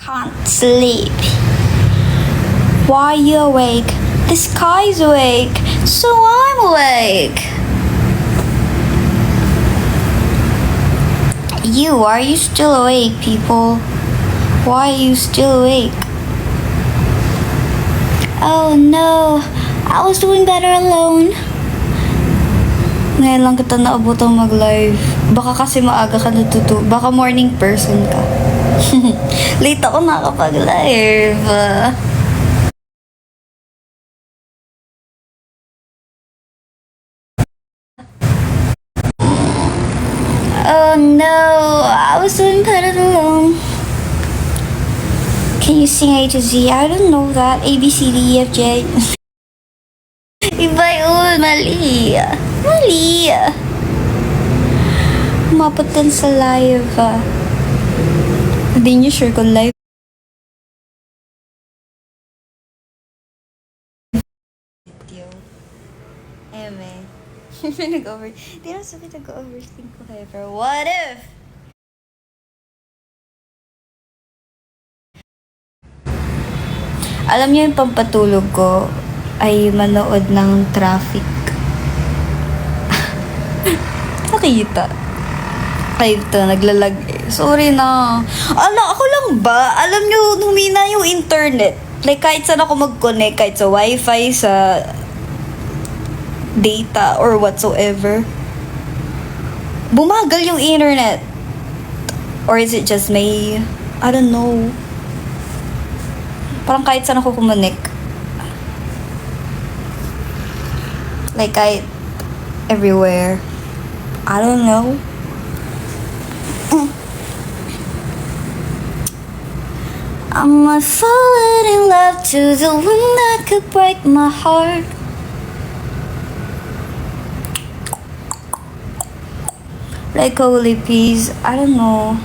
Can't sleep. Why are you awake? The sky's awake, so I'm awake. Are you still awake, people? Why are you still awake? Oh no, I was doing better alone. Ngayon lang kita naabotang mag-live. Baka kasi maaga ka natutulog. Baka morning person ka. Late ako nakapag-live. Oh no, I was doing better alone. Can you sing A to Z? I don't know that. A, B, C, D, E, F, J. Iba yun, mali. Mali. Mapuntan sa live. Hindi niyo sure kung live. Video. Eme. Nag-over. Di na sabi nag-overthink ko kayo. Pero what if? Alam niyo yung pampatulog ko ay manood ng traffic. Nakita. Ay, ito, naglalag eh. Sorry na. Ako lang ba? Alam niyo, humina yung internet. Like, kahit saan ako mag-connect, kahit sa wifi, sa data, or whatsoever. Bumagal yung internet. Or is it just me? I don't know. Parang kahit saan ako kumonek. Like, kahit everywhere. I don't know. I'm not falling in love to the one that could break my heart. Like Holy Peas, I don't know.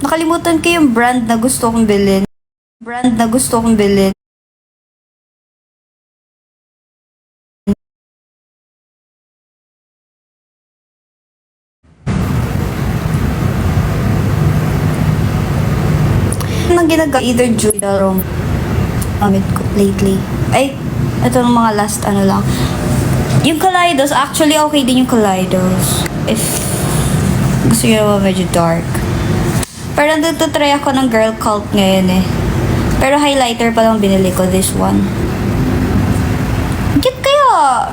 Nakalimutan ko yung brand na gusto kong bilhin. Brand na gusto kong bilhin. Nang ginagawa, either Julia or gamit ko lately. Ay, ito ng mga last lang. Yung Kaleidos, actually okay din yung Kaleidos. If gusto nyo naman medyo dark. Pero nandito try ako ng Girl Cult ngayon eh. Pero highlighter pa lang binili ko, this one. Cute kaya!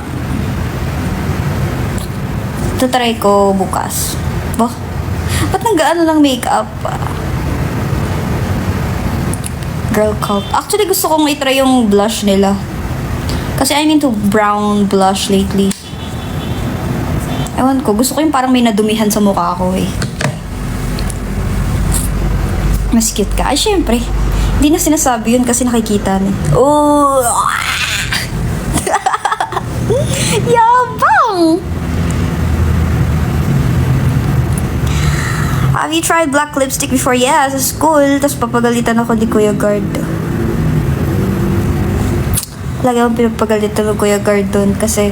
Ito try ko bukas. Ba't nag-ano lang makeup? Girl Cult. Actually, gusto kong itry yung blush nila. Kasi I'm into brown blush lately. Ewan ko, gusto ko yung parang may nadumihan sa mukha ko eh. Mas cute ka. Ay, syempre. Hindi na sinasabi yun kasi nakikita na. Oh! Yabang! Have you tried black lipstick before? Yeah, sa school. Tapos papagalitan ako ni Kuya Guard. Lagi akong pinapagalitan ng Kuya Guard doon kasi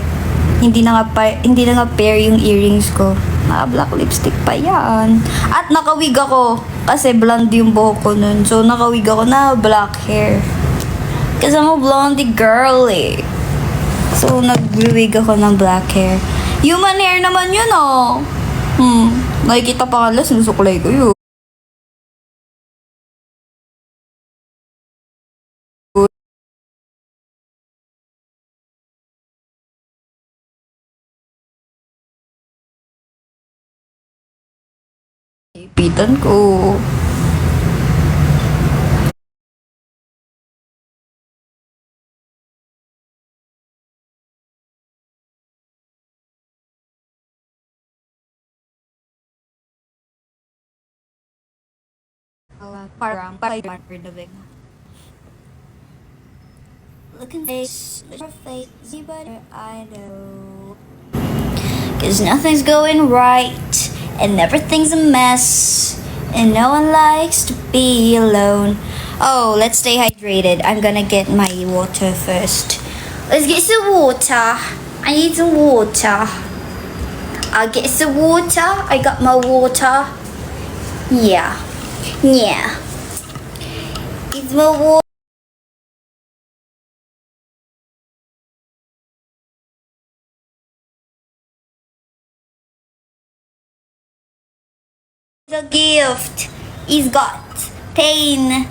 hindi na nga pair yung earrings ko. Black lipstick pa yan. At nakawig ako kasi blonde yung buhok ko nun. So nakawig ako na black hair. Kasi I'm a blondie girl eh. So nag-wig ako ng black hair. Human hair naman yun oh. Nakikita pa nga lang, sinusuklay ko yun. Ipitan ko. Parang the look at this, your face, see better, I know. Cause nothing's going right, and everything's a mess, and no one likes to be alone. Oh, let's stay hydrated. I'm gonna get my water first. Let's get some water. I need some water. I'll get some water. I got my water. Yeah. Yeah. It's my water. The gift is got pain.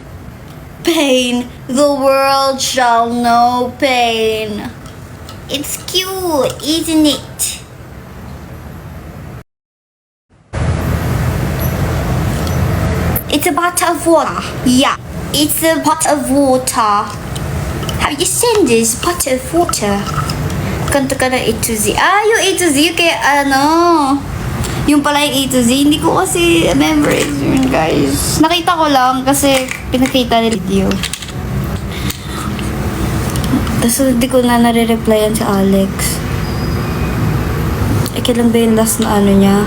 Pain. The world shall know pain. It's cute, isn't it? It's a pot of water. Yeah, it's a pot of water. Have you seen this pot of water? Kanta ka na A to Z. Yung A to Z, kaya yung pala yung A to Z. Hindi ko kasi memorize yun, guys. Nakita ko lang kasi pinakita nila video. Tapos hindi ko na nare-replyan si Alex. Kailan ba yung last na ano niya?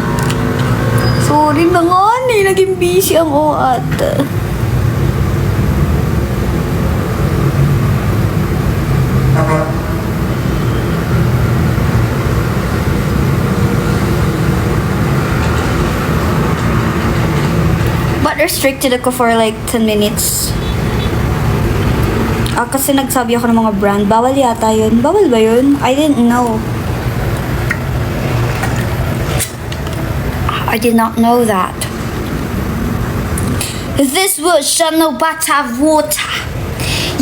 Sorry na nga, naging busy ako at... But restricted ako for like 10 minutes. Kasi nagsabi ako ng mga brand. Bawal yata yun. Bawal ba yun? I didn't know. I did not know that. This wood shall no but have water.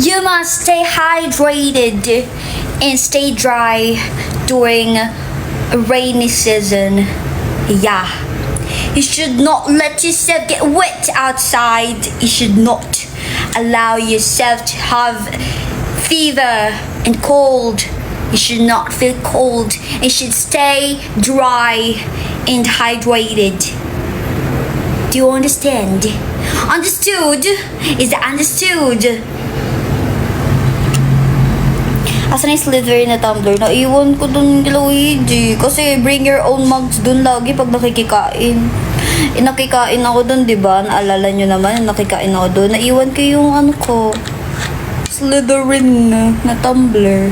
You must stay hydrated and stay dry during a rainy season. Yeah. You should not let yourself get wet outside. You should not allow yourself to have fever and cold. You should not feel cold. You should stay dry and hydrated. Do you understand? Understood? Is that understood? Asan na yung Slytherin na tumbler? Naiwan ko dun kay Luigi. Kasi bring your own mugs dun lagi pag nakikikain. Nakikain ako dun, diba? Naalala nyo naman, nakikain ako dun. Naiwan ko yung ano ko. Slytherin na tumbler.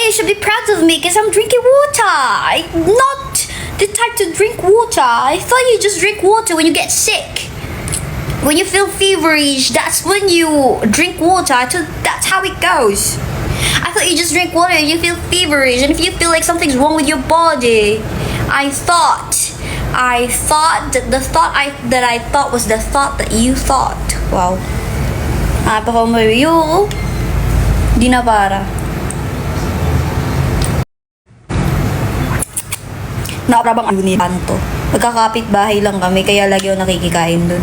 You should be proud of me because I'm drinking water. I'm not the type to drink water. I thought you just drink water when you get sick. When you feel feverish, that's when you drink water. I thought that's how it goes. I thought you just drink water and you feel feverish, and if you feel like something's wrong with your body. I thought that the thought that I thought was the thought that you thought. Wow. Baka umayo. Di na para. Nakarabang ang unitan to. Magkakapit bahay lang kami, kaya lagi ako nakikikain dun.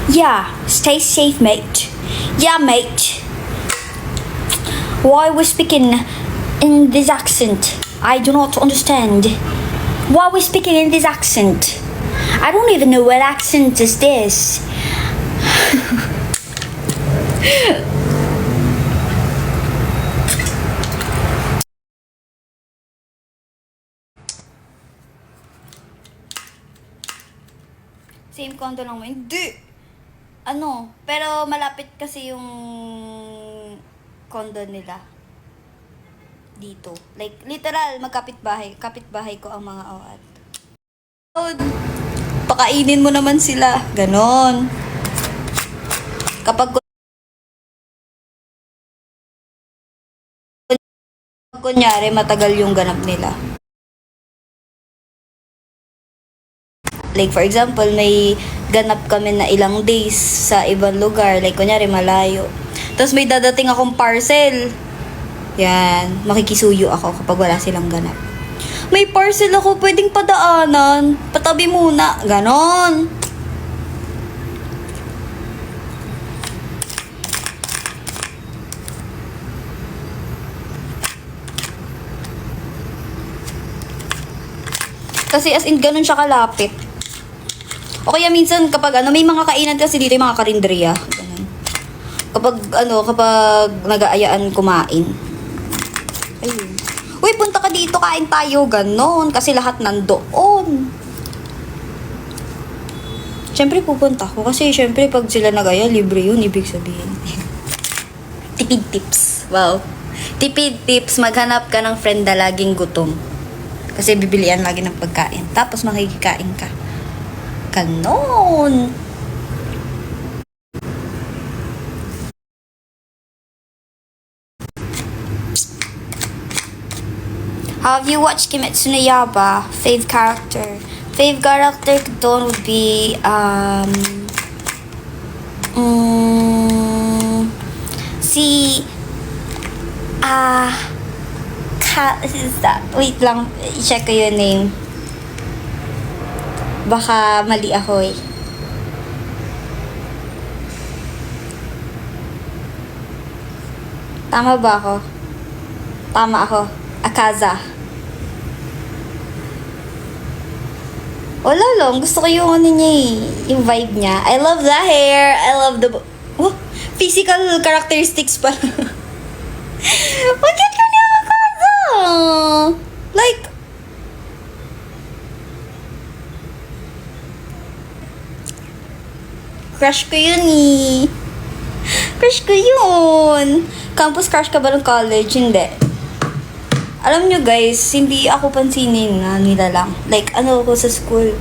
Yeah, stay safe, mate. Yeah, mate. Why we speaking in this accent? I do not understand. Why we speaking in this accent? I don't even know what accent is this. Same condo lang mo. Hindi! Pero malapit kasi yung condo nila. Dito. Like, literal, magkapit-bahay. Kapit-bahay ko ang mga awat. Pakainin mo naman sila. Ganon. Kapag kunyari, matagal yung ganap nila. Like, for example, may ganap kami na ilang days sa ibang lugar. Like, kunyari, malayo. Tapos may dadating akong parcel. Yan. Makikisuyo ako kapag wala silang ganap. May parcel ako, pwedeng padaanan. Patabi muna. Ganon. Kasi as in, ganon siya kalapit. O kaya minsan kapag may mga kainan kasi dito yung mga karinderiya. Ganun. Kapag nag-aayaan kumain. Ayun. Uy, punta ka dito, kain tayo. Ganon. Kasi lahat nandoon. Siyempre pupunta ko. Kasi siyempre pag sila nag-aya, libre yun, ibig sabihin. Tipid tips. Wow. Tipid tips, maghanap ka ng friend na laging gutom. Kasi bibilian lagi ng pagkain. Tapos makikikain ka. Ganon. Have you watched Kimetsu no Yaiba? Fave character. Fave character ko doon would be, si, is that? Wait lang, i-check ko yung name. Baka mali ako eh. Tama ba ako? Tama ako. Akaza. Wala lang. Gusto ko yung ano niya eh. Yung vibe niya. I love the hair. I love the... Oh, physical characteristics pa. Bakit ka niya Akaza? Like... Crush ko yun eh. Crush ko yun. Campus crush ka ba ng college? Hindi. Alam nyo guys, hindi ako pansinin na nila lang. Like, ano ako sa school.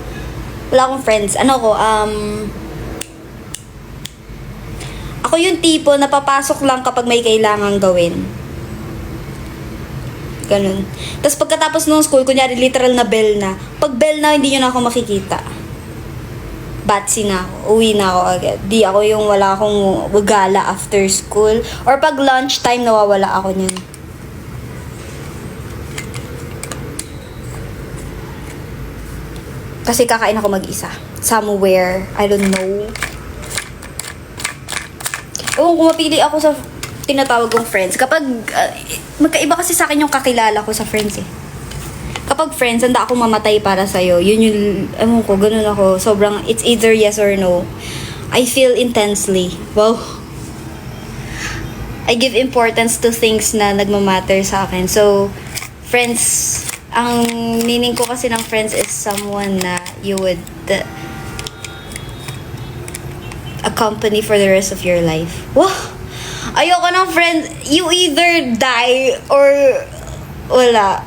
Wala akong friends. Ako yung tipo na papasok lang kapag may kailangan gawin. Ganun. Tapos pagkatapos ng school, kunyari literal na bell na. Pag bell na, hindi nyo na ako makikita. Batsy na ako. Uwi na ako agad. Di ako yung wala akong gala after school. Or pag lunchtime, nawawala ako niyan. Kasi kakain ako mag-isa. Somewhere. I don't know. Ewan kung mapili ako sa tinatawag kong friends. Kapag, magkaiba kasi sa akin yung kakilala ko sa friends eh. Kapag friends, handa ako mamatay para sa'yo. Yun yung, ewan ko, ganun ako. Sobrang, it's either yes or no. I feel intensely. Wow. I give importance to things na nagmamatter sa akin. So, friends, ang meaning ko kasi ng friends is someone na you would accompany for the rest of your life. Wow! Ayoko ng friends. You either die or wala.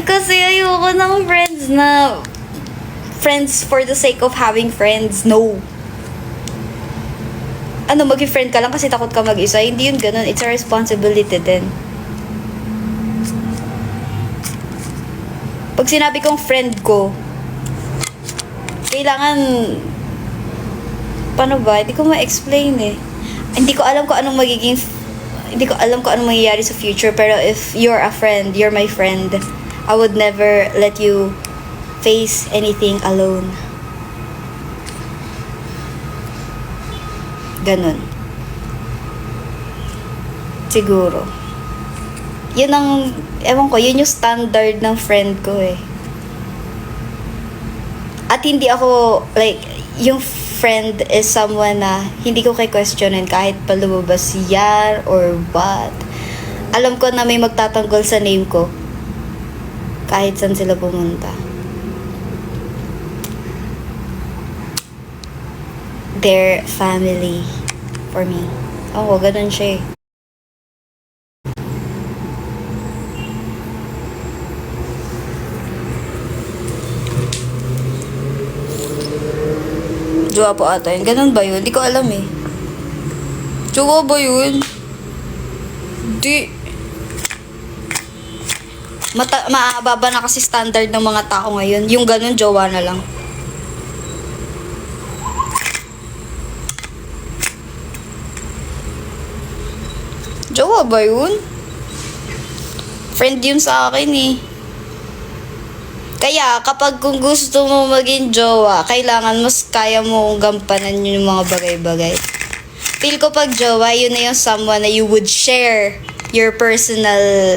Kasi ayoko ng friends na friends for the sake of having friends. No. Ano, maging friend ka lang kasi takot ka mag-isa. Hindi yun ganun. It's a responsibility din. Pag sinabi kong friend ko, kailangan, paano ba? Hindi ko ma-explain eh. Hindi ko alam kung anong mangyayari sa future. Pero if you're a friend, you're my friend, I would never let you face anything alone. Ganun. Siguro. Yun ang, ewan ko, yun yung standard ng friend ko eh. At hindi ako, like, yung friend is someone na hindi ko questionin kahit pa lumabas yan or what. Alam ko na may magtatanggol sa name ko kahit saan sila pumunta. Their family for me. Oo, ganun siya eh. Jowa po ata yun. Ganun ba yun? Hindi ko alam eh. Jowa ba yun? Di. Maababa na kasi standard ng mga tao ngayon. Yung ganun, jowa na lang. Jowa ba yun? Friend yun sa akin eh. Kaya, kapag kung gusto mo maging jowa, kailangan mas kaya mo gampanan yung mga bagay-bagay. Feel ko pag jowa, yun na yung someone na you would share your personal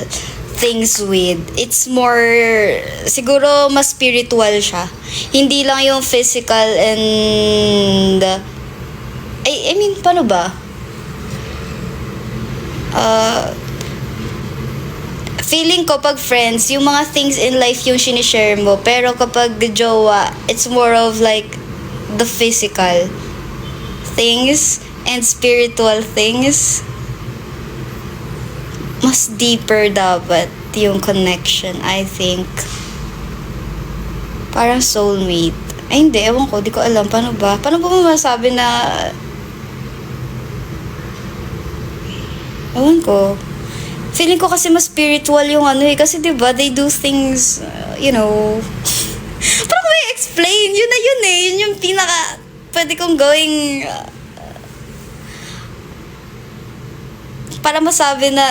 things with. It's more, siguro mas spiritual siya. Hindi lang yung physical and, I mean, paano ba? Feeling ko pag friends, yung mga things in life yung sinishare mo. Pero kapag jowa, it's more of like the physical things. and spiritual things, mas deeper dapat yung connection, I think. Parang soulmate. Ay, hindi. Ewan ko. Di ko alam. Paano ba? Paano ba masabi na... Ewan ko. Feeling ko kasi mas spiritual yung ano eh. Kasi diba, they do things, you know... Parang ko i-explain. Yun na yun eh. Yun yung pinaka... Pwede kong gawing... para masabi na...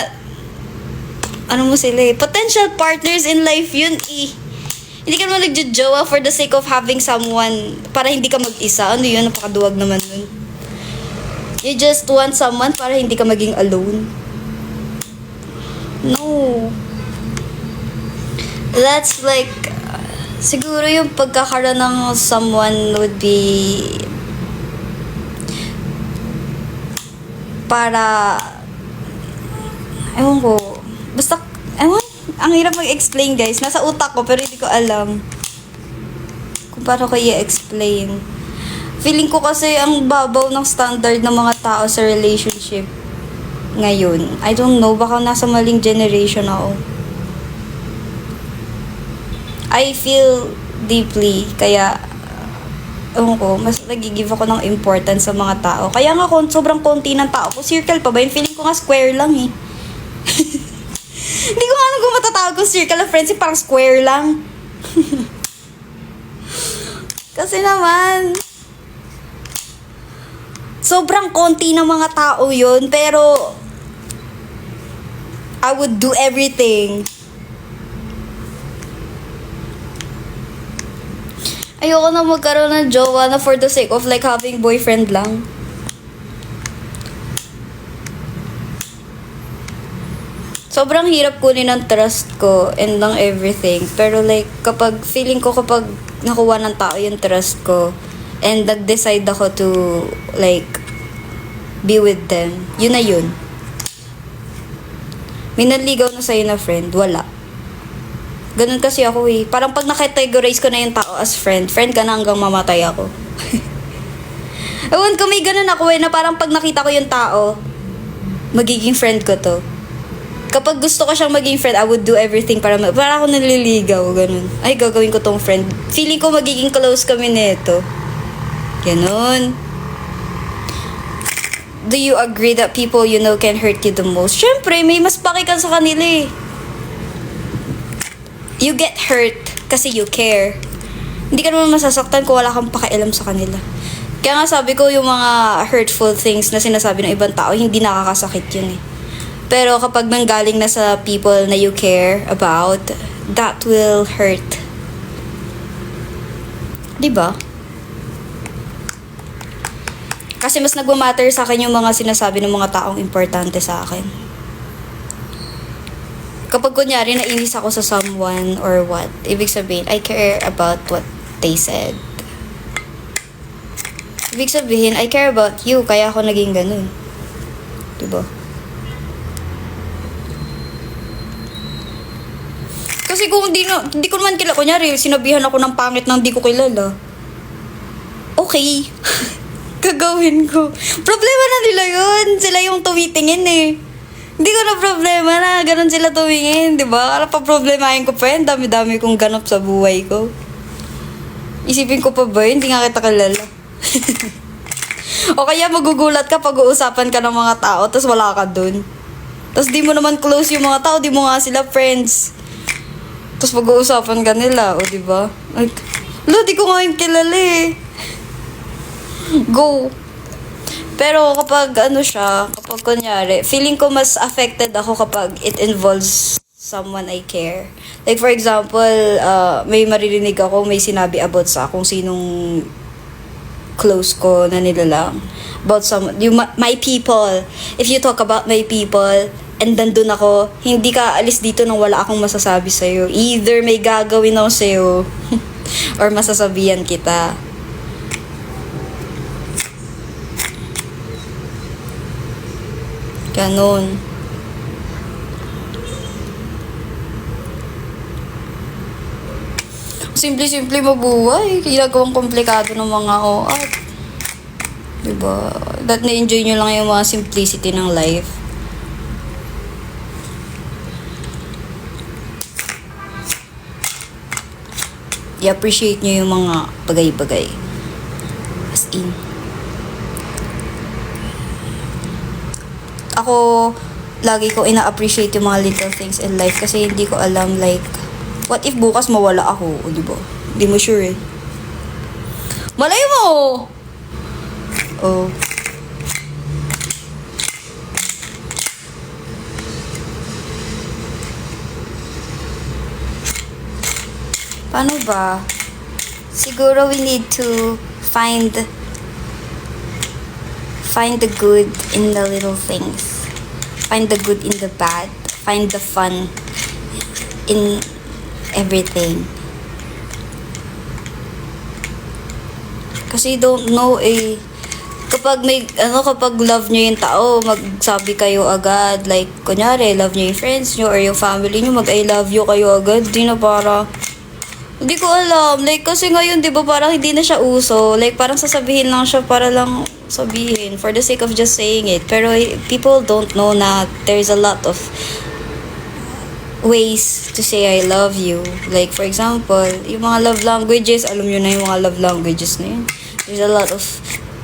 Ano mo sila eh. Potential partners in life yun eh. Hindi ka naman nagjojowa for the sake of having someone para hindi ka mag-isa. Ano yun? Napakaduwag naman nun. You just want someone para hindi ka maging alone. No. That's like... siguro yung pagkakaroon ng someone would be... para... ewan ko. Basta... ewan. Ang hirap mag-explain, guys. Nasa utak ko, pero hindi ko alam kung paano ko i-explain. Feeling ko kasi ang babaw ng standard ng mga tao sa relationship ngayon. I don't know, baka nasa maling generation ako. I feel deeply, kaya ewan ko, mas nagigive ako ng importance sa mga tao. Kaya nga sobrang konti ng tao ko. Circle pa ba? Yung feeling ko nga square lang eh. Hindi ko nga alam kung matatawag kong circle of friends, parang square lang. Kasi naman, sobrang konti ng mga tao yun, pero I would do everything. Ayoko na magkaroon ng jowa na for the sake of like having boyfriend lang. Sobrang hirap kunin ng trust ko and ng everything. Pero like, feeling ko kapag nakuha ng tao yung trust ko and nag-decide ako to like, be with them, yun na yun. May nanligaw na sa'yo na friend, wala. Ganun kasi ako eh. Parang pag nakategorize ko na yung tao as friend ka na hanggang mamatay ako. Ewan ko, may ganun ako eh, na parang pag nakita ko yung tao, magiging friend ko to. Kapag gusto ko siyang maging friend, I would do everything para ako naliligaw, ganun. Ay, gagawin ko tong friend. Feeling ko magiging close kami nito. Ganun. Do you agree that people you know can hurt you the most? Syempre, may mas paki ka sa kanila eh. You get hurt kasi you care. Hindi ka naman masasaktan kung wala kang pakialam sa kanila. Kaya nga sabi ko, yung mga hurtful things na sinasabi ng ibang tao, hindi nakakasakit yun eh. Pero kapag nanggaling na sa people na you care about, that will hurt. Diba? Kasi mas nagmamatter sa akin yung mga sinasabi ng mga taong importante sa akin. Kapag kunyari nainis ako sa someone or what, ibig sabihin, I care about what they said. Ibig sabihin, I care about you, kaya ako naging ganun. Diba? Kasi kung hindi ko naman kilala, kunyari, sinabihan ako ng pangit nang di ko kilala. Okay. Gagawin ko. Problema na nila yun. Sila yung tumitingin eh. Hindi ko na problema na ganun sila tumingin, di ba? Para pa problemahin ko pa yun. Dami-dami kong ganap sa buhay ko. Isipin ko pa ba yun? Hindi nga kita kilala. O kaya magugulat ka pag uusapan ka ng mga tao tapos wala ka dun. Tapos di mo naman close yung mga tao, di mo nga sila friends. Tapos pag-uusapan ka nila, o diba? Like, di ko nga yung kilala eh. Go. Pero kapag kapag kunyari, feeling ko mas affected ako kapag it involves someone I care. Like for example, may maririnig ako, may sinabi about sa kung sinong close ko na nilalang. About my people. If you talk about my people, and nandun ako, hindi ka alis dito nang wala akong masasabi sa'yo. Either may gagawin ako sa'yo, or masasabihan kita. Ganon. Simple-simple mabuhay. Ginagawang komplikado ng mga OAT. Diba? That na-enjoy nyo lang yung mga simplicity ng life. I-appreciate nyo yung mga bagay-bagay. As in. Ako, lagi ko ina-appreciate yung mga little things in life kasi hindi ko alam, like, what if bukas mawala ako, o diba? Hindi mo sure eh. Malay mo! Oh. Paano ba? Siguro we need to find the good in the little things. Find the good in the bad. Find the fun in everything. Kasi you don't know eh. Kapag love nyo yung tao, magsabi kayo agad. Like, kunyari, love nyo yung friends nyo or yung family nyo, mag-I love you kayo agad. Di na para, hindi ko alam. Like, kasi ngayon, di ba, parang hindi na siya uso. Like, parang sasabihin lang siya para lang sabihin for the sake of just saying it. Pero people don't know na there's a lot of ways to say I love you. Like, for example, yung mga love languages, alam nyo na yung mga love languages na yun. There's a lot of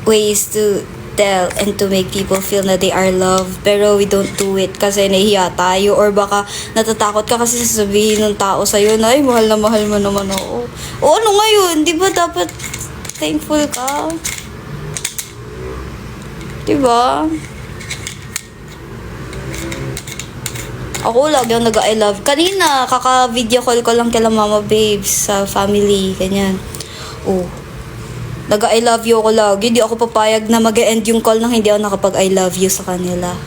ways to tell and to make people feel na they are loved, pero we don't do it kasi nahihiya tayo or baka natatakot ka kasi sasabihin ng tao sa'yo na, ay, mahal na mahal mo naman ako. O ano ngayon? Di ba dapat thankful ka? Di ba? Ako lagi yung nag-I love. Kanina, kaka-video call ko lang kila Mama Babes sa family, ganyan. Oh. Nag-I love you ako lagi. Hindi ako papayag na mag-end yung call nang hindi ako nakapag-I love you sa kanila.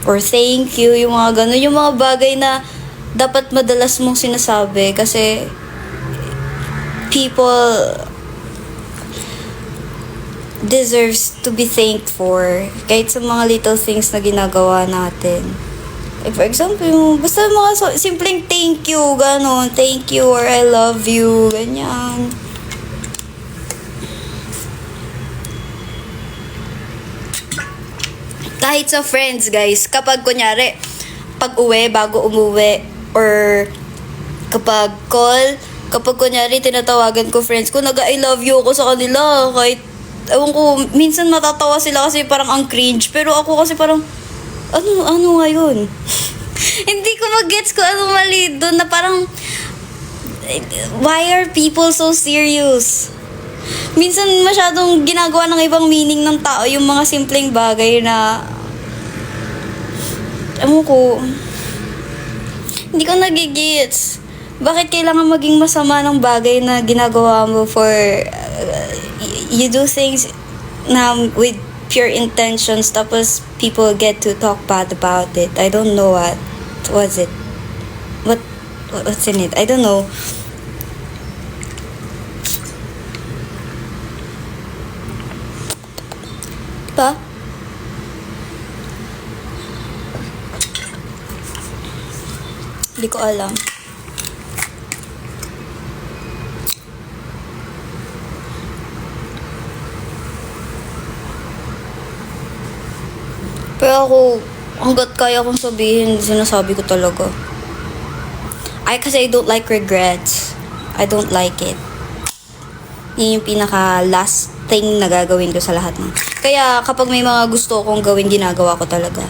Or thank you, yung mga gano'n. Yung mga bagay na dapat madalas mong sinasabi kasi people deserves to be thanked for kahit sa mga little things na ginagawa natin. Like for example, basta mga simpleng thank you, gano'n. Thank you or I love you, ganyan. Kahit sa friends, guys, kapag kunyari, pag uwi, bago umuwi, or kapag call, kapag kunyari, tinatawagan ko friends ko, nag-I love you ako sa kanila, kahit, ewan ko, minsan matatawa sila kasi parang ang cringe, pero ako kasi parang, ano ngayon? Hindi ko mag-gets ko anong mali doon na parang, why are people so serious? Minsan masyadong ginagawa ng ibang meaning ng tao yung mga simpleng bagay na ko hindi ko nagigits. Bakit kailangan maging masama ng bagay na ginagawa mo for you do things na with pure intentions tapos people get to talk bad about it. I don't know what was it. What's in it? I don't know. Diba? Hindi ko alam. Pero ako, hanggat kaya kong sabihin, sinasabi ko talaga. Kasi I don't like regrets. I don't like it. Yun yung pinaka last thing na gagawin ko sa lahat ng. Kaya kapag may mga gusto kong gawin, ginagawa ko talaga.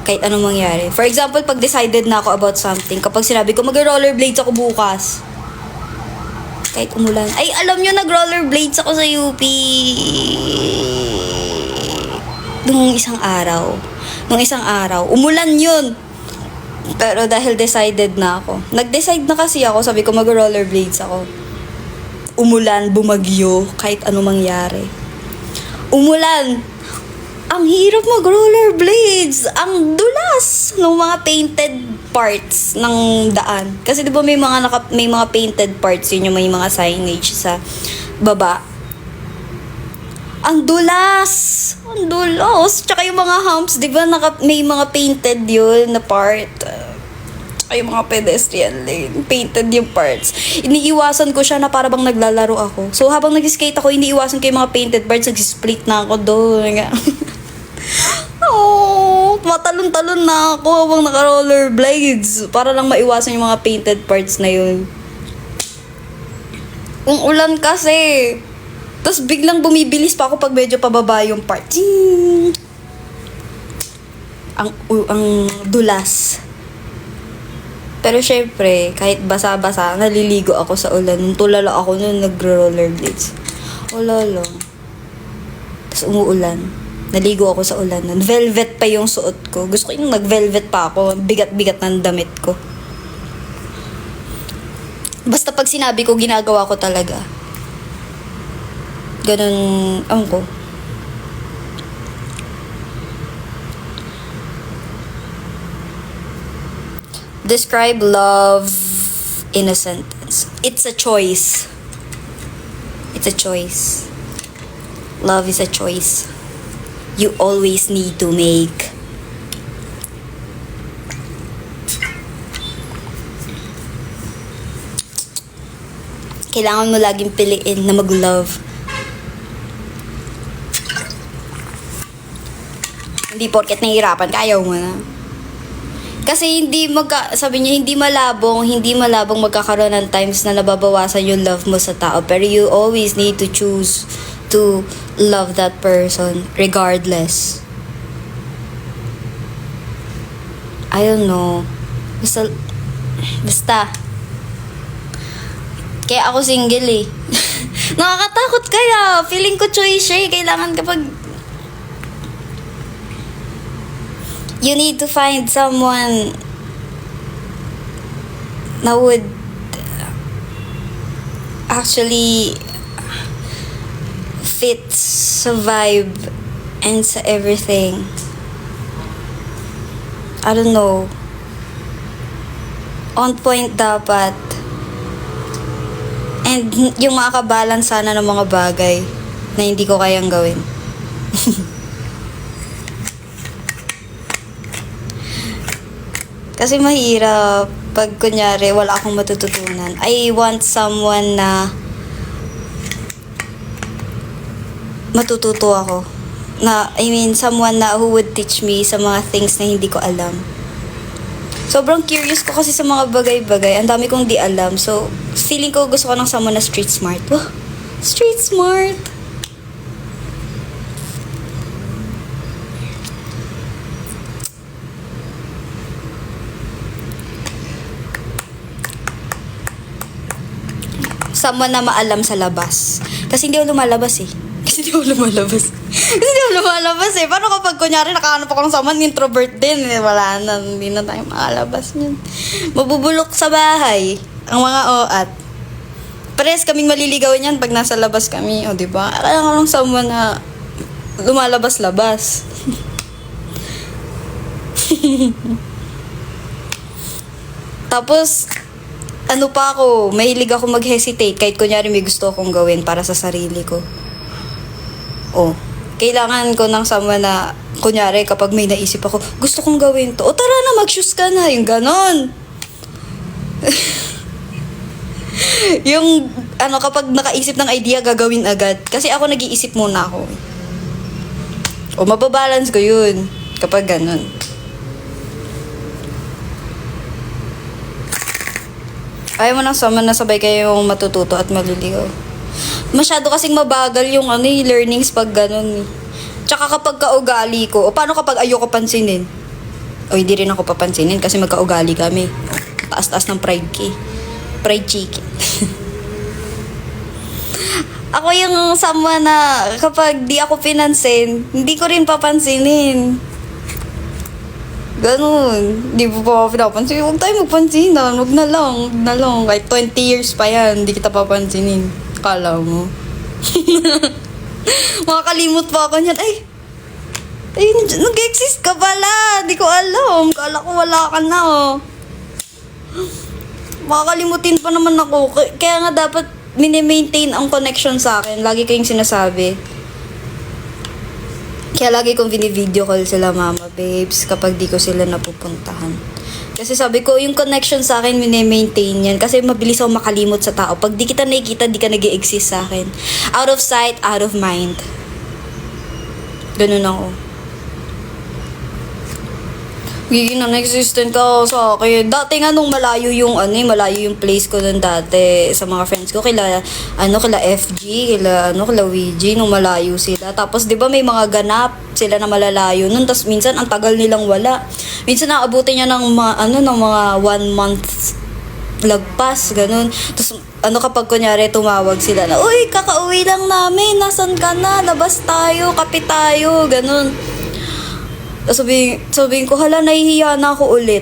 Kahit anong mangyari. For example, pag decided na ako about something, kapag sinabi ko, mag-rollerblades ako bukas. Kahit umulan. Ay, alam nyo, nag-rollerblades ako sa UP. Nung isang araw. Umulan yun. Pero dahil decided na ako. Nag-decide na kasi ako, sabi ko, mag-rollerblades ako. Umulan, bumagyo, kahit ano mangyari. Umulan. Ang hirap mag-rollerblades. Ang dulas ng mga painted parts ng daan. Kasi 'di ba may mga painted parts yun, yung may mga signage sa baba. Ang dulas. Tsaka yung mga humps, 'di ba may mga painted yun na part. Ay, mga pedestrian lane. Painted yung parts. Iniiwasan ko siya na para bang naglalaro ako. So, habang nag-skate ako, iniiwasan ko yung mga painted parts. Nag-split na ako doon. Oh, matalon-talon na ako habang naka-rollerblades. Para lang maiwasan yung mga painted parts na yun. Ang ulan kasi. Tapos biglang bumibilis pa ako pag medyo pababa yung part. Ang dulas. Pero syempre, kahit basa-basa, naliligo ako sa ulan. Nung tulala ako nung nagro-rollerblades. Wala lang. Tapos umuulan. Naligo ako sa ulan nun. Velvet pa yung suot ko. Gusto ko yung nag-velvet pa ako. Bigat-bigat ng damit ko. Basta pag sinabi ko, ginagawa ko talaga. Ganun, ko. Describe love in a sentence. It's a choice. It's a choice. Love is a choice you always need to make. Kailangan mo laging piliin na mag-love. Hindi porket nahihirapan, kaya mo na. Kasi sabi niya, hindi malabong magkakaroon ng times na nababawasan yung love mo sa tao. Pero you always need to choose to love that person regardless. I don't know. Basta. Kaya ako single eh. Nakakatakot kaya. Feeling ko choice siya eh. Kailangan kapag you need to find someone na would actually fit sa vibe and sa everything. I don't know. On point dapat. And yung makakabalance sana ng mga bagay na hindi ko kayang gawin. Kasi mahirap pag kunyari wala akong matututunan. I want someone na matututo ako. Someone na who would teach me sa mga things na hindi ko alam. Sobrang curious ko kasi sa mga bagay-bagay. Ang dami kong di alam. So, feeling ko gusto ko ng someone na street smart. Oh, street smart! Someone na maalam sa labas. Kasi hindi ako lumalabas eh. Paano kapag kunyari nakahanap ako ng someone, introvert din. Wala na, hindi na tayo makalabas yun. Mabubulok sa bahay ang mga oat. Pares kaming maliligawan yan pag nasa labas kami. O, diba? Kaya lang someone na lumalabas-labas. Tapos, mahilig ako mag-hesitate kahit kunyari may gusto akong gawin para sa sarili ko. Kailangan ko ng someone na, kunyari kapag may naisip ako, gusto kong gawin to. Tara na, mag-shoes ka na. Yung ganon. Yung, kapag nakaisip ng idea, gagawin agad. Kasi ako nag-iisip muna ako. Mababalance ko yun kapag ganon. Ayaw mo ng someone na sabay kayong matututo at maliligaw. Masyado kasing mabagal yung learnings pag ganun eh. Tsaka kapag kaugali ko, paano kapag ayoko pansinin? Hindi rin ako papansinin kasi magkaugali kami. Taas-taas ng pride key. Fried chicken. Ako yung someone na kapag di ako pinansin, hindi ko rin papansinin. Ganun. Di po pa ako pinapansin. Huwag tayo magpansinan. Huwag na lang. Kahit 20 years pa yan, hindi kita papansinin. Kala mo. Makakalimot pa ako niyan. Ay, nag-exist ka pala. Di ko alam. Kala ko wala ka na, Makakalimutin pa naman ako. Kaya nga dapat mini-maintain ang connection sa akin. Lagi kayong sinasabi. Kaya lagi kong video call sila mama babes kapag di ko sila napupuntahan. Kasi sabi ko, yung connection sa akin, mini-maintain yan. Kasi mabilis ako makalimot sa tao. Pag di kita nakikita, di ka nag-i-exist sa akin. Out of sight, out of mind. Ganun ako. Giging non-existent ka sa akin. Dati nga nung malayo yung place ko nun dati sa mga friends ko, kila FG, kila WG, nung malayo sila. Tapos 'di ba may mga ganap sila na malalayo nun, tapos minsan ang tagal nilang wala. Minsan naabutin niya ng mga 1 month lagpas, ganun. Tapos kapag kunyari tumawag sila na, "Uy, kakauwi lang namin, nasan ka na? Labas tayo, kape tayo," ganun. Sabihin ko, hala, nahihiya na ako ulit.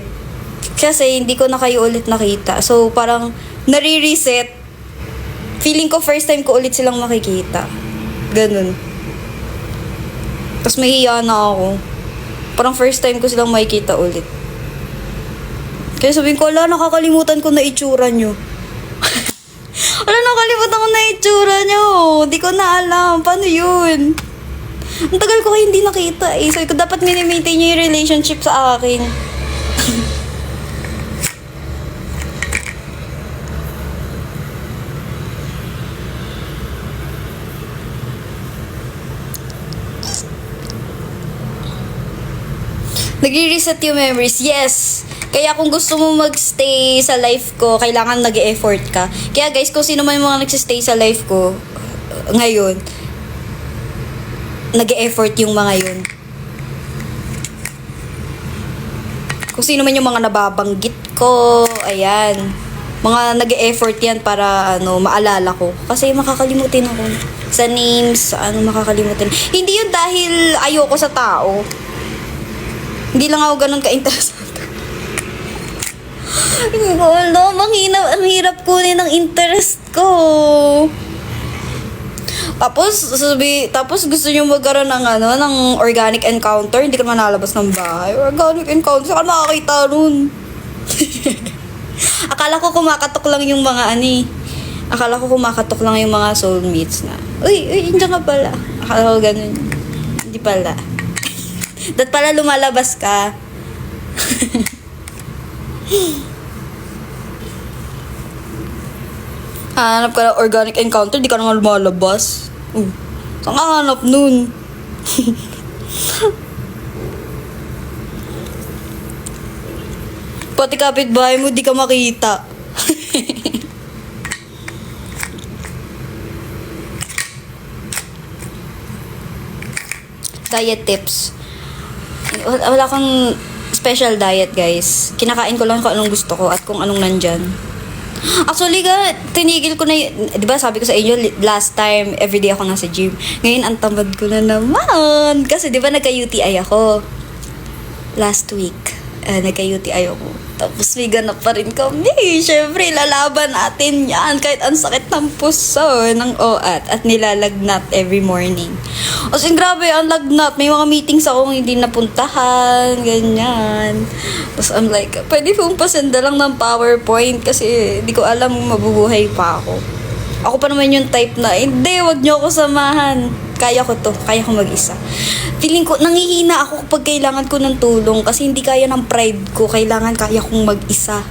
Kasi hindi ko na kayo ulit nakita. So, parang nare-reset. Feeling ko first time ko ulit silang makikita. Ganun. Tapos mahihiya na ako. Parang first time ko silang makikita ulit. Kaya sabihin ko, hala, nakakalimutan ko na itsura nyo. Hala, nakakalimutan ko na itsura nyo. Di ko na alam. Paano yun? Ang tagal ko kayo hindi nakita eh. So, dapat mini-maintain nyo yung relationship sa akin. Nag-reset yung memories. Yes! Kaya kung gusto mo magstay sa life ko, kailangan nag-e-effort ka. Kaya guys, kung sino man yung mga nagsistay sa life ko ngayon, nag-e-effort yung mga yun. Kung sino man yung mga nababanggit ko, ayan. Mga nag-e-effort yan para maalala ko. Kasi makakalimutin ako. Sa names, makakalimutin. Hindi yun dahil ayoko sa tao. Hindi lang ako ganun ka-interesado. Ang hirap kunin ng interest ko. Tapos gusto niyo magkaroon ng organic encounter, hindi ka manalabas ng bahay. Organic encounter, saan ka makakita nun? Akala ko kumakatok lang yung mga Akala ko kumakatok lang yung mga soulmates na, uy, hindi ka pala. Akala ko ganun. Hindi pala. Dat pala lumalabas ka. Hanap ka na organic encounter, di ka na nga lumalabas. Saan ka hanap nun? Pati kapitbahay mo, di ka makita. Diet tips. Wala kang special diet, guys. Kinakain ko lang kung anong gusto ko at kung anong nandyan. Actually, tinigil ko na di ba sabi ko sa inyo, last time, everyday ako nasa gym. Ngayon, ang tamad ko na naman. Kasi di ba nagka-UTI ako? Last week, nagka-UTI ako. Tapos may ganap pa rin kami. Siyempre, lalaban natin yan. Kahit ang sakit ng puso, ng OAT. At nilalagnat every morning. As in, grabe, ang lagnat. May mga meetings akong hindi napuntahan. Ganyan. Tapos I'm like, pwede pong pasenda lang ng PowerPoint kasi di ko alam mabubuhay pa ako. Ako pa naman yung type na, hindi, wag niyo ako samahan. Kaya ko to. Kaya ko mag-isa. Feeling ko, nangihina ako kapag kailangan ko ng tulong kasi hindi kaya ng pride ko. Kaya kong mag-isa.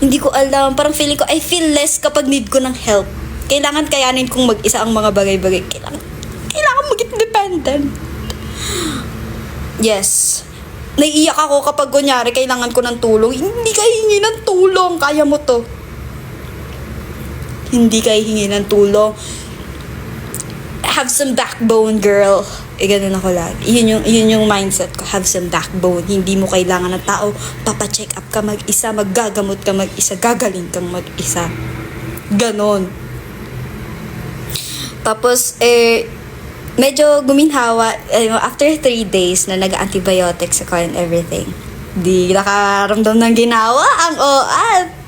Hindi ko alam. Parang feeling ko, I feel less kapag need ko ng help. Kailangan kayanin kong mag-isa ang mga bagay-bagay. Kailangan maging independent. Yes. Naiiyak ako kapag kunyari kailangan ko ng tulong. Hindi ka hingi ng tulong. Kaya mo to. Hindi ka hingi ng tulong. Have some backbone, girl. Ganun ako lagi. Yun yung mindset ko. Have some backbone. Hindi mo kailangan ng tao. Papacheck up ka mag-isa. Maggagamot ka mag-isa. Gagaling kang mag-isa. Ganon. Tapos, medyo guminhawa. After 3 days na nag-antibiotics ako and everything. Di nakaramdam ng ginawa ang OAT.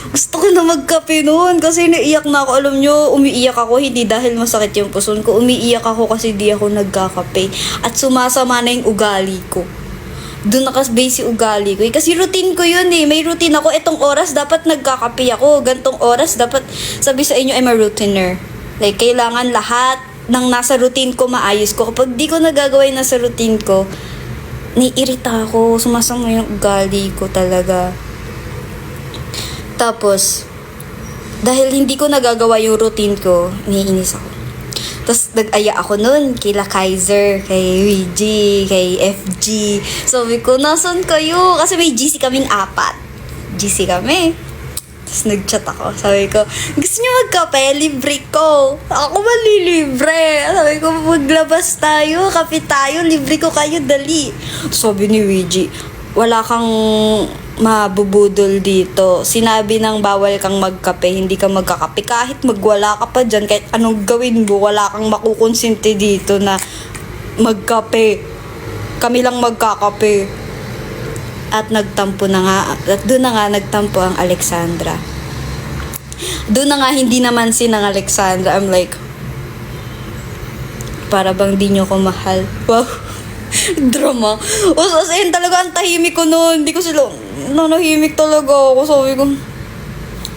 Gusto ko na magkape noon kasi naiyak na ako. Alam nyo, umiiyak ako hindi dahil masakit yung puson ko. Umiiyak ako kasi di ako nagkakape. At sumasama na yung ugali ko. Doon nakasbase yung ugali ko. Kasi routine ko yun eh. May routine ako. Itong oras dapat nagkakape ako. Gantong oras dapat, sabi sa inyo, I'm a routiner. Like, kailangan lahat nang nasa routine ko, maayos ko. Kapag di ko nagagawa yung nasa routine ko, naiirita ako, sumasama yung ugali ko talaga. Tapos, dahil hindi ko nagagawa yung routine ko, naiinis ako. Tapos, nag-aya ako nun, kila Kaiser, kay VG, kay FG. Sabi ko, nasan kayo? Kasi may GC kaming 4. GC kami. Tapos nag-chat ako. Sabi ko, gusto niyo magkape? Libre ko. Ako malilibre. Sabi ko, maglabas tayo, kape tayo, libre ko kayo, dali. Sabi ni Luigi, wala kang mabubudol dito. Sinabi ng bawal kang magkape, hindi ka magkakape. Kahit magwala ka pa dyan, kahit anong gawin mo, wala kang makukonsinti dito na magkape. Kami lang magkakape. At nagtampo na nga, at doon na nga nagtampo ang Alexandra. Doon na nga hindi naman ng Alexandra. I'm like, para bang di nyo ko mahal. Wow. Drama. As in, talaga ang tahimik ko noon. Hindi ko sila, nanahimik talaga ako. Sabi ko,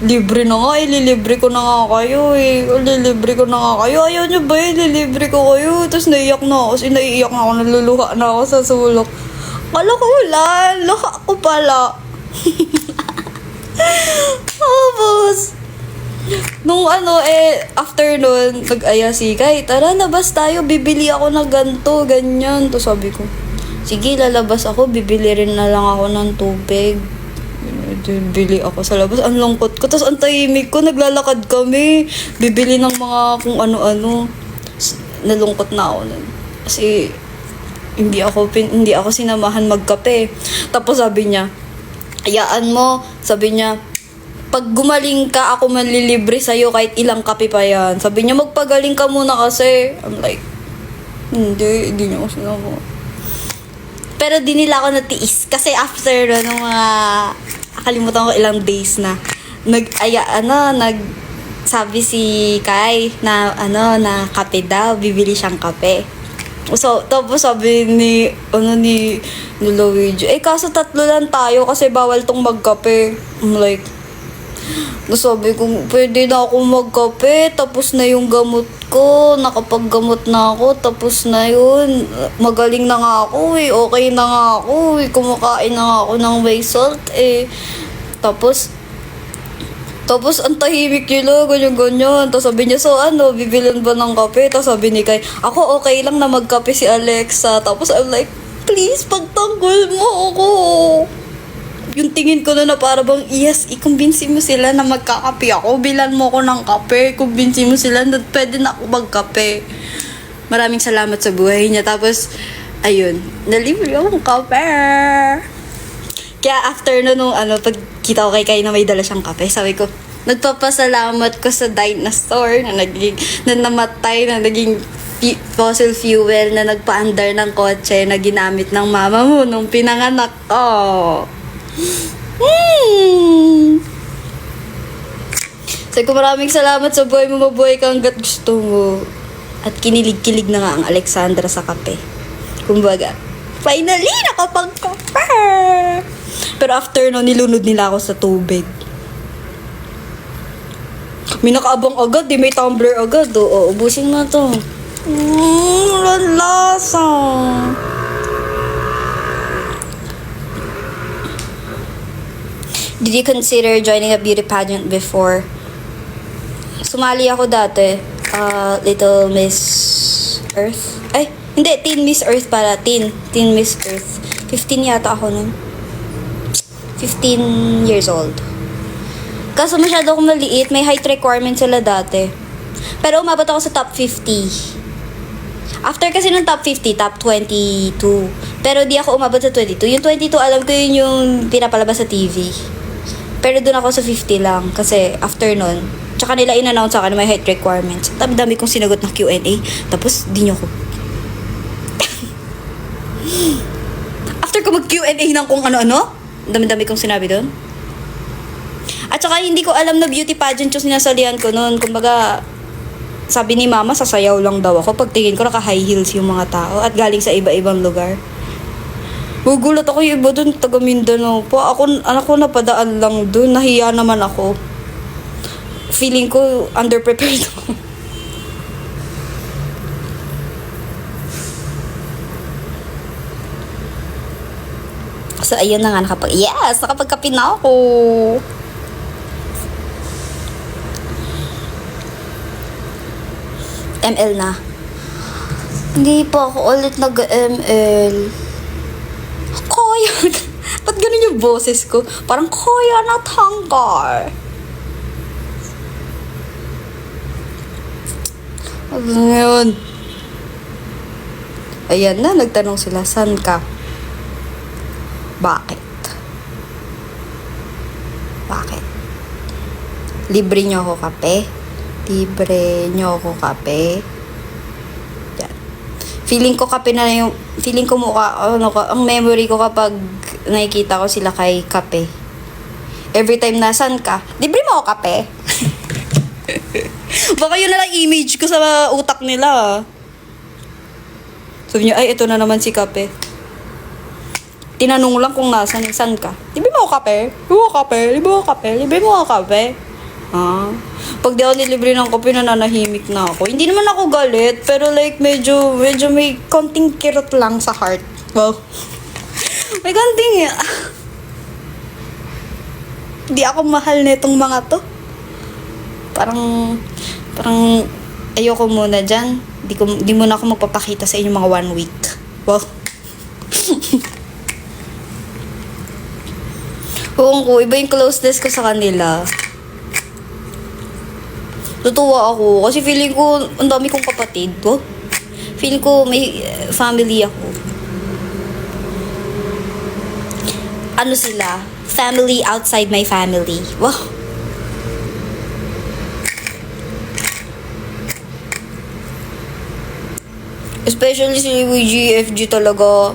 libre na nga, ililibre ko na nga kayo eh. Ililibre ko na nga kayo. Ayaw nyo ba ililibre ko kayo? Tapos naiyak na ako. Kasi naiiyak na ako, naluluha na ako sa sulok. Kala ko wala. Laka ko pala. Tapos, nung after nun, nag-aya si Kai, tara, labas tayo, bibili ako ng ganto, ganyan. Tapos sabi ko, sige, lalabas ako, bibili rin na lang ako ng tubig. Bibili ako sa labas. Ang lungkot ko. Tapos ang tahimik ko, naglalakad kami. Bibili ng mga kung ano-ano. Nalungkot na ako nun. Kasi, hindi ako sinamahan magkape. Tapos sabi niya, ayaan mo. Sabi niya, pag gumaling ka, ako manlilibre sa'yo kahit ilang kape pa yan. Sabi niya, magpagaling ka muna kasi. I'm like, hindi niya ako sinama. Pero di nila ako natiis. Kasi after nung mga, kalimutan ko ilang days na, sabi si Kai na, na kape daw, bibili siyang kape. So, tapos sabi ni Luigi, kaso 3 lang tayo kasi bawal tong magkape. I'm like, sabi ko, pwede na ako magkape, tapos na yung gamot ko, nakapaggamot na ako, tapos na yun, magaling na nga ako okay na nga ako kumakain na nga ako ng may salt Tapos, ang tahimik nila, ganyan-ganyan. Tapos sabi niya, so bibilin ba ng kape? Tapos sabi ni Kai, ako okay lang na magkape si Alexa. Tapos I'm like, please, pagtanggol mo ako. Yung tingin ko na para bang, yes, ikumbinsi mo sila na magkakape ako. Bilan mo ako ng kape. Kumbinsi mo sila na pwede na ako magkape. Maraming salamat sa buhay niya. Tapos, ayun, nalibre akong kape. Kaya after nung pagkita ko kay Kai na may dala siyang kape, sabi ko, nagpapasalamat ko sa dinosaur na namatay, na naging fossil fuel na nagpaandar ng kotse na ginamit ng mama mo nung pinanganak ko. Sabi ko, maraming salamat sa buhay mo, mabuhay ka hanggat gusto mo. At kinilig-kilig na nga ang Alexandra sa kape. Kumbaga, finally, nakapagkape! Pero after nilunod nila ako sa tubig. May nakaabang agad, may tumbler agad. Ubusin na to. Lasa. Did you consider joining a beauty pageant before? Sumali ako dati. Little Miss Earth. Hindi, Teen Miss Earth pala. Teen Miss Earth. 15 yata ako nun. 15 years old. Kaso masyado akong maliit, may height requirement sila dati. Pero umabot ako sa top 50. After kasi ng top 50, top 22. Pero di ako umabot sa 22. Yung 22, alam ko yun yung pinapalabas sa TV. Pero doon ako sa 50 lang. Kasi after nun, tsaka nila in-announce sa akin may height requirements. Dami kong sinagot na Q&A. Tapos, di nyo ko. After ko mag-Q&A ng kung ano-ano, dami-dami kong sinabi doon. At saka hindi ko alam na beauty pageant yung sinasalihan ko noon. Kumbaga, sabi ni mama, sasayaw lang daw ako. Pagtingin ko, naka-high heels yung mga tao at galing sa iba-ibang lugar. Gugulat ako yung iba doon, taga Mindanao po. Anak ko napadaan lang doon. Nahiya naman ako. Feeling ko, underprepared ako. So, ayun na nga, nakapagkape na ako. ML na. Hindi pa ako ulit nag-ML. Kaya. Ba't ganun yung boses ko? Parang kaya na tangkar. Ngayon. Ayan na, nagtanong sila, saan ka? Bakit? Bakit? Libre niyo ako kape? Libre niyo ako kape? Yan. Feeling ko kape na yung, feeling ko mukha, ang memory ko kapag nakikita ko sila kay kape. Every time na, saan ka? Libre mo ako kape? Baka yun na lang image ko sa utak nila. Sabi niya, ay, ito na naman si kape. Tinanong lang kung saan ka. Libre mo ako kape? Libre mo ako kape? Libre mo ako kape? Libre mo ako kape? Pag di ako nilibre ng kape, nananahimik na ako. Hindi naman ako galit, pero like, medyo may konting kirot lang sa heart. Wow. May konting, di ako mahal netong mga to. Parang ayoko muna dyan. Di muna ako magpapakita sa inyo mga 1 week. Wow. Huwag ko, iba yung closeness ko sa kanila. Tutuwa ako kasi feeling ko ang dami kong kapatid. Wow. Feeling ko may family ako. Ano sila? Family outside my family. Wow. Especially si WGFG talaga.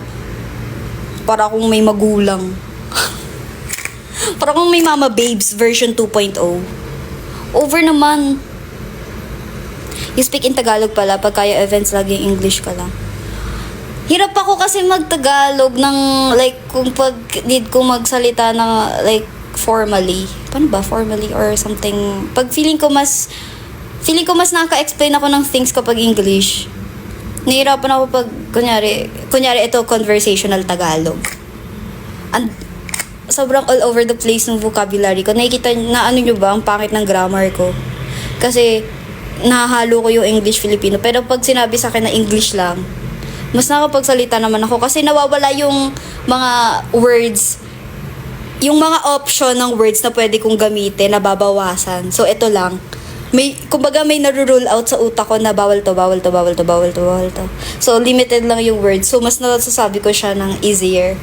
Para akong may magulang. Para akong may Mama Babes version 2.0. Over naman. You speak in Tagalog pala. Pag kaya events, laging English ka lang. Hirap ako kasi mag-Tagalog ng like kung pag need ko magsalita ng like formally. Paano ba? Formally or something. Pag feeling ko mas nakaka-explain ako ng things kapag English. Nahihirapan ako pag, kunyari ito, conversational Tagalog. And, sobrang all over the place ng vocabulary ko. Nakikita na ano nyo ba, ang pangit ng grammar ko. Kasi, nahahalo ko yung English-Filipino. Pero pag sinabi sa akin na English lang, mas nakapagsalita naman ako. Kasi nawawala yung mga words, yung mga option ng words na pwede kong gamitin, nababawasan. So, ito lang. Kumbaga may narurule out sa utak ko na bawal to. So, limited lang yung words. So, mas nasasabi ko siya ng easier.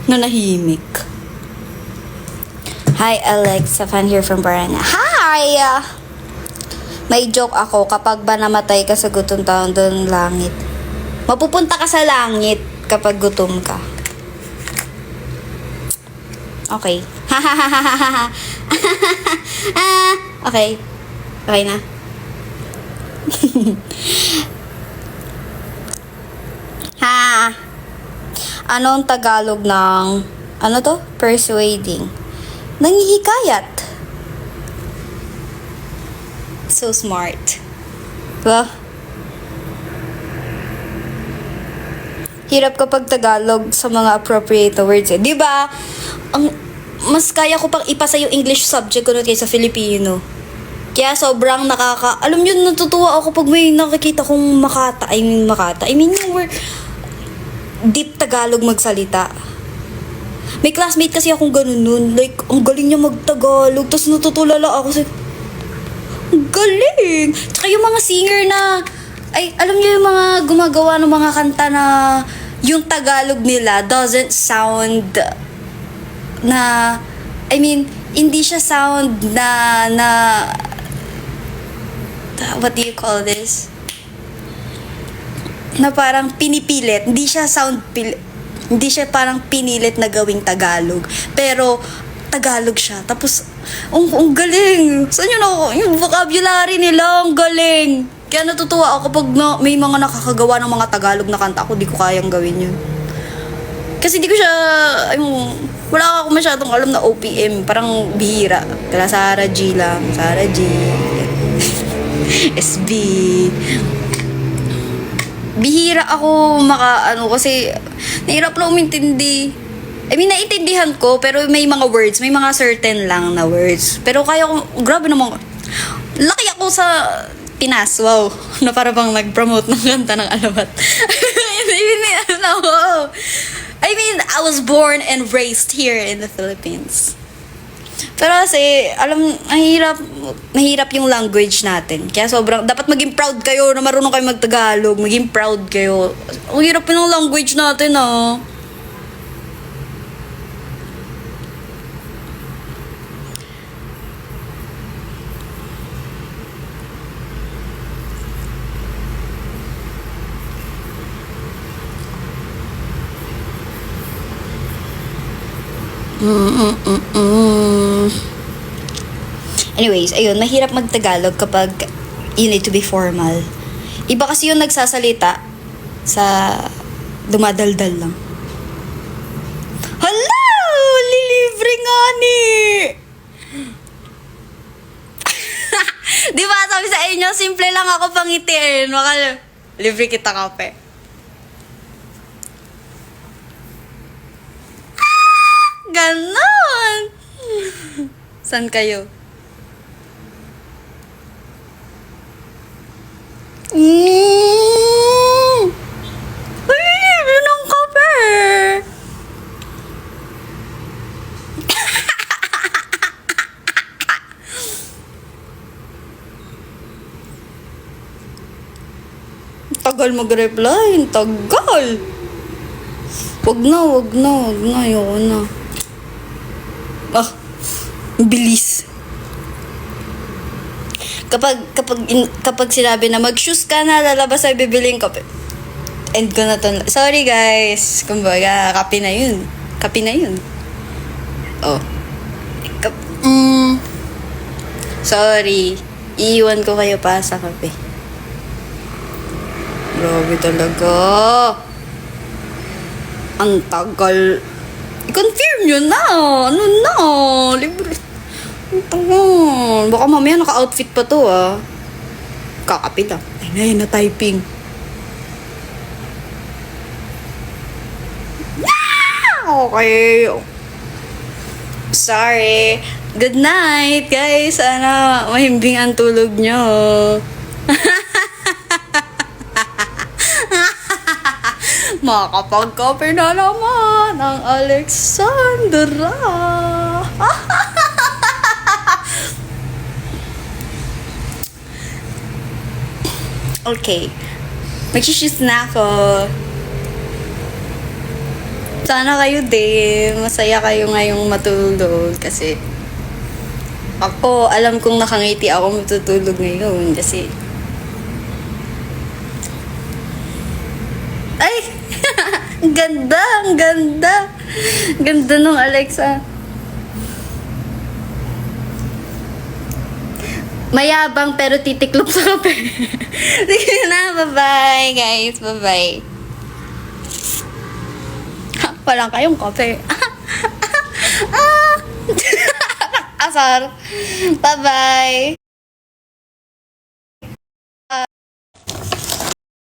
Nanahimik. Hi, Alexa. Fan here from Barana. Hi! May joke ako, kapag ba namatay ka sa gutom taon doon langit, mapupunta ka sa langit kapag gutom ka. Okay. Okay. Okay na. Ha! Anong Tagalog ng, ano to? Persuading. Nanghihikayat. So smart. Diba? Hirap kapag Tagalog sa mga appropriate words eh. Diba? Mas kaya ko pang ipasa yung English subject ko kaysa Filipino. Kaya sobrang alam nyo, natutuwa ako pag may nakikita kong Makata. I mean yung word, deep Tagalog magsalita. May classmate kasi akong ganun nun. Like, ang galing niya mag-Tagalog. Tapos natutulala ako sa... Ang galing! Tsaka yung mga singer na... Ay, alam niyo yung mga gumagawa ng mga kanta na... Yung Tagalog nila doesn't sound... Na... I mean, hindi siya sound na... What do you call this? Na parang pinipilit. Hindi siya hindi siya parang pinilit na gawing Tagalog. Pero, Tagalog siya. Tapos, ang galing. Saan yun ako? Yung vocabulary nila, ang galing. Kaya natutuwa ako kapag may mga nakakagawa ng mga Tagalog na kanta ako, di ko kayang gawin yun. Kasi di ko siya, wala ako masyadong alam na OPM. Parang bihira. Kala Sarah G lang. Sarah G. SB. Bihira ako kasi nahirap lang umintindi. Naiintindihan ko, pero may mga words, may mga certain lang na words. Pero kaya ko, grabe naman, laki ako sa Pinas, wow, na para bang nag-promote ng kanta ng alamat. I was born and raised here in the Philippines. Pero kasi, mahirap yung language natin. Kaya dapat maging proud kayo na marunong kayo mag-Tagalog, maging proud kayo. Ang hirap yung language natin, ah. Anyways, ayun, mahirap mag-Tagalog kapag you need to be formal. Iba kasi yung nagsasalita sa dumadaldal lang. Hello! Lilibre nga ni! Di ba sabi sa inyo, simple lang ako pangitiin. Libre kita kape. Ganon! San kayo? Ay, libre ng kape! Tagal mag-reply. Tagal! Wag na. Ayoko na. Bilis. Kapag sinabi na mag-shoes ka na, lalabas ay bibiling kape. End ko na to. Sorry guys. Kumbaga, kape na yun. Oh. Sorry. Iiwan ko kayo pa sa kape. Grabe talaga. Ang tagal. I-confirm nyo na. Ano na? Libre. Baka mamaya naka-outfit pa to, ah. Kakapit lang. Ay na typing. Okay. Sorry. Good night, guys. Sana mahimbing ang tulog nyo. Makakapagkape na naman ang Alexandra. Okay. Mag-shoes na ako. Sana kayo din. Masaya kayo ngayong matulog. Kasi ako, alam kong nakangiti ako matutulog ngayon. Kasi ay! Ang ganda! Ganda nung Alexa. Mayabang pero titiklop sa kape. Sige na, bye-bye guys. Bye-bye. Walang kayong kape. Asar. Bye-bye.